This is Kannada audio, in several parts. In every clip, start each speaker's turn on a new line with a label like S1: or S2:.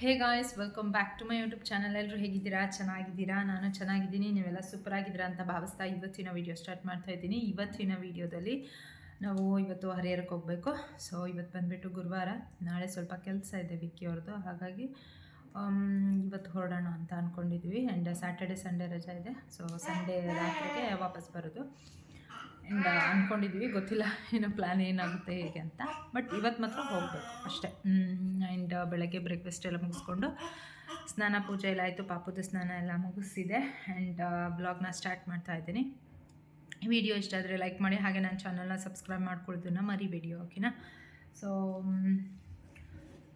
S1: Hey guys, welcome back to my YouTube channel. ಎಲ್ಲರೂ ಹೇಗಿದ್ದೀರಾ? ಚೆನ್ನಾಗಿದ್ದೀರಾ? ನಾನು ಚೆನ್ನಾಗಿದ್ದೀನಿ. ನೀವೆಲ್ಲ ಸೂಪರ್ ಆಗಿದ್ದೀರಾ ಅಂತ ಭಾವಿಸ್ತಾ ಇವತ್ತಿನ ವೀಡಿಯೋ ಸ್ಟಾರ್ಟ್ ಮಾಡ್ತಾ ಇದ್ದೀನಿ. ಇವತ್ತಿನ ವೀಡಿಯೋದಲ್ಲಿ ನಾವು ಇವತ್ತು ಹರಿಹರಕ್ಕೆ ಹೋಗಬೇಕು. ಸೊ ಇವತ್ತು ಬಂದುಬಿಟ್ಟು ಗುರುವಾರ, ನಾಳೆ ಸ್ವಲ್ಪ ಕೆಲಸ ಇದೆ ವಿಕ್ಕಿ ಅವ್ರದ್ದು, ಹಾಗಾಗಿ ಇವತ್ತು ಹೊರಡೋಣ ಅಂತ ಅಂದ್ಕೊಂಡಿದ್ವಿ. ಆ್ಯಂಡ್ ಸ್ಯಾಟರ್ಡೆ ಸಂಡೇ ರಜೆ ಇದೆ. ಸೊ ಸಂಡೇ ರಾತ್ರಿಗೆ ವಾಪಸ್ ಬರೋದು ಆ್ಯಂಡ್ ಅಂದ್ಕೊಂಡಿದ್ವಿ. ಗೊತ್ತಿಲ್ಲ ಏನು ಪ್ಲ್ಯಾನ್ ಏನಾಗುತ್ತೆ ಹೇಗೆ ಅಂತ, ಬಟ್ ಇವತ್ತು ಮಾತ್ರ ಹೋಗಬೇಕು ಅಷ್ಟೇ. ಆ್ಯಂಡ್ ಬೆಳಗ್ಗೆ ಬ್ರೇಕ್ಫಾಸ್ಟ್ ಎಲ್ಲ ಮುಗಿಸ್ಕೊಂಡು ಸ್ನಾನ ಪೂಜೆ ಎಲ್ಲ ಆಯಿತು, ಪಾಪದ ಸ್ನಾನ ಎಲ್ಲ ಮುಗಿಸಿದೆ. ಆ್ಯಂಡ್ ಬ್ಲಾಗ್ನ ಸ್ಟಾರ್ಟ್ ಮಾಡ್ತಾ ಇದ್ದೀನಿ. ವಿಡಿಯೋ ಇಷ್ಟ ಆದರೆ ಲೈಕ್ ಮಾಡಿ, ಹಾಗೆ ನನ್ನ ಚಾನಲ್ನ ಸಬ್ಸ್ಕ್ರೈಬ್ ಮಾಡ್ಕೊಳ್ಳೋದನ್ನ ಮರಿಬೇಡಿ, ಓಕೆನಾ? ಸೊ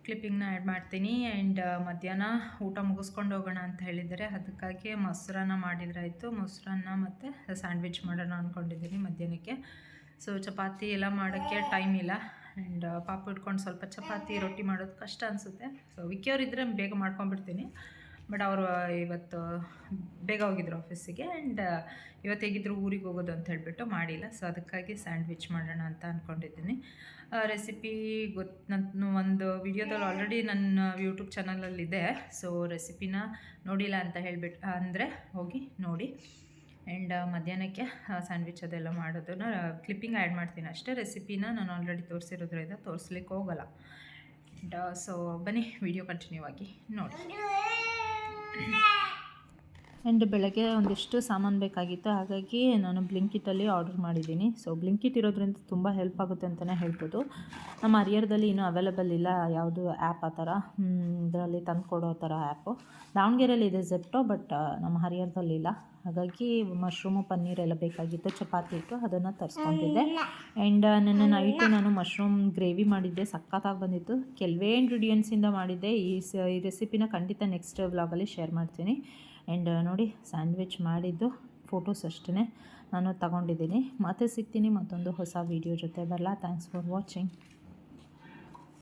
S1: ಕ್ಲಿಪ್ಪಿಂಗ್ನ ಆ್ಯಡ್ ಮಾಡ್ತೀನಿ. ಆ್ಯಂಡ್ ಮಧ್ಯಾಹ್ನ ಊಟ ಮುಗಿಸ್ಕೊಂಡು ಹೋಗೋಣ ಅಂತ ಹೇಳಿದ್ದಾರೆ. ಅದಕ್ಕಾಗಿ ಮೊಸರನ್ನ ಮಾಡಿದ್ರಾಯಿತು. ಮೊಸರನ್ನ ಮತ್ತು ಸ್ಯಾಂಡ್ವಿಚ್ ಮಾಡೋಣ ಅಂದ್ಕೊಂಡಿದ್ದೀನಿ ಮಧ್ಯಾಹ್ನಕ್ಕೆ. ಸೊ ಚಪಾತಿ ಎಲ್ಲ ಮಾಡೋಕ್ಕೆ ಟೈಮ್ ಇಲ್ಲ. ಆ್ಯಂಡ್ ಪಾಪ ಇಟ್ಕೊಂಡು ಸ್ವಲ್ಪ ಚಪಾತಿ ರೊಟ್ಟಿ ಮಾಡೋದು ಕಷ್ಟ ಅನಿಸುತ್ತೆ. ಸೊ ವಿಕ್ಕಿಯವ್ರು ಇದ್ದರೆ ಬೇಗ ಮಾಡ್ಕೊಂಡ್ಬಿಡ್ತೀನಿ, ಬಟ್ ಅವರು ಇವತ್ತು ಬೇಗ ಹೋಗಿದ್ರು ಆಫೀಸಿಗೆ. ಆ್ಯಂಡ್ ಇವತ್ತು ಹೇಗಿದ್ರು ಊರಿಗೆ ಹೋಗೋದು ಅಂತ ಹೇಳಿಬಿಟ್ಟು ಮಾಡಿಲ್ಲ. ಸೊ ಅದಕ್ಕಾಗಿ ಸ್ಯಾಂಡ್ವಿಚ್ ಮಾಡೋಣ ಅಂತ ಅಂದ್ಕೊಂಡಿದ್ದೀನಿ. ರೆಸಿಪಿ ನನ್ನ ಒಂದು ವಿಡಿಯೋದಲ್ಲಿ ಆಲ್ರೆಡಿ ನನ್ನ ಯೂಟ್ಯೂಬ್ ಚಾನಲಲ್ಲಿದೆ. ಸೊ ರೆಸಿಪಿನ ನೋಡಿಲ್ಲ ಅಂತ ಹೇಳಿಬಿಟ್ಟು ಅಂದರೆ ಹೋಗಿ ನೋಡಿ. ಆ್ಯಂಡ್ ಮಧ್ಯಾಹ್ನಕ್ಕೆ ಸ್ಯಾಂಡ್ವಿಚ್ ಅದೆಲ್ಲ ಮಾಡೋದನ್ನ ಕ್ಲಿಪ್ಪಿಂಗ್ ಆ್ಯಡ್ ಮಾಡ್ತೀನಿ ಅಷ್ಟೇ. ರೆಸಿಪಿನ ನಾನು ಆಲ್ರೆಡಿ ತೋರಿಸಿರೋದ್ರಿಂದ ತೋರಿಸ್ಲಿಕ್ಕೆ ಹೋಗಲ್ಲ. ಆ್ಯಂಡ್ ಸೊ ಬನ್ನಿ ವಿಡಿಯೋ ಕಂಟಿನ್ಯೂ ಆಗಿ ನೋಡಿ. ಆ್ಯಂಡ್ ಬೆಳಗ್ಗೆ ಒಂದಿಷ್ಟು ಸಾಮಾನು ಬೇಕಾಗಿತ್ತು, ಹಾಗಾಗಿ ನಾನು ಬ್ಲಿಂಕಿಟಲ್ಲಿ ಆರ್ಡರ್ ಮಾಡಿದ್ದೀನಿ. ಸೊ ಬ್ಲಿಂಕಿಟ್ ಇರೋದ್ರಿಂದ ತುಂಬ ಹೆಲ್ಪ್ ಆಗುತ್ತೆ ಅಂತಲೇ ಹೇಳ್ಬೋದು. ನಮ್ಮ ಹರಿಹರದಲ್ಲಿ ಇನ್ನೂ ಅವೈಲೇಬಲ್ ಇಲ್ಲ ಯಾವುದು ಆ್ಯಪ್ ಆ ಥರ, ಇದರಲ್ಲಿ ತಂದು ಕೊಡೋ ಥರ ಆ್ಯಪು. ದಾವಣಗೆರೆಯಲ್ಲಿ ಇದೆ ಜೆಪ್ಟೋ, ಬಟ್ ನಮ್ಮ ಹರಿಹರದಲ್ಲಿಲ್ಲ. ಹಾಗಾಗಿ ಮಶ್ರೂಮು ಪನ್ನೀರ್ ಎಲ್ಲ ಬೇಕಾಗಿತ್ತು, ಚಪಾತಿ ಇತ್ತು, ಅದನ್ನು ತರಿಸ್ಕೊಂಡಿದ್ದೆ. ಆ್ಯಂಡ್ ನನ್ನ ನೈಟು ನಾನು ಮಶ್ರೂಮ್ ಗ್ರೇವಿ ಮಾಡಿದ್ದೆ, ಸಖತ್ತಾಗಿ ಬಂದಿತ್ತು. ಕೆಲವೇ ಇಂಗ್ರೀಡಿಯೆಂಟ್ಸಿಂದ ಮಾಡಿದ್ದೆ. ಈ ರೆಸಿಪಿನ ಖಂಡಿತ ನೆಕ್ಸ್ಟ್ ವ್ಲಾಗಲ್ಲಿ ಶೇರ್ ಮಾಡ್ತೀನಿ. ಆ್ಯಂಡ್ ನೋಡಿ, ಸ್ಯಾಂಡ್ವಿಚ್ ಮಾಡಿದ್ದು ಫೋಟೋಸ್ ಅಷ್ಟೇ ನಾನು ತಗೊಂಡಿದ್ದೀನಿ. ಮತ್ತೆ ಸಿಗ್ತೀನಿ ಮತ್ತೊಂದು ಹೊಸ ವೀಡಿಯೋ ಜೊತೆ. ಬರಲ್ಲ. Thanks for watching.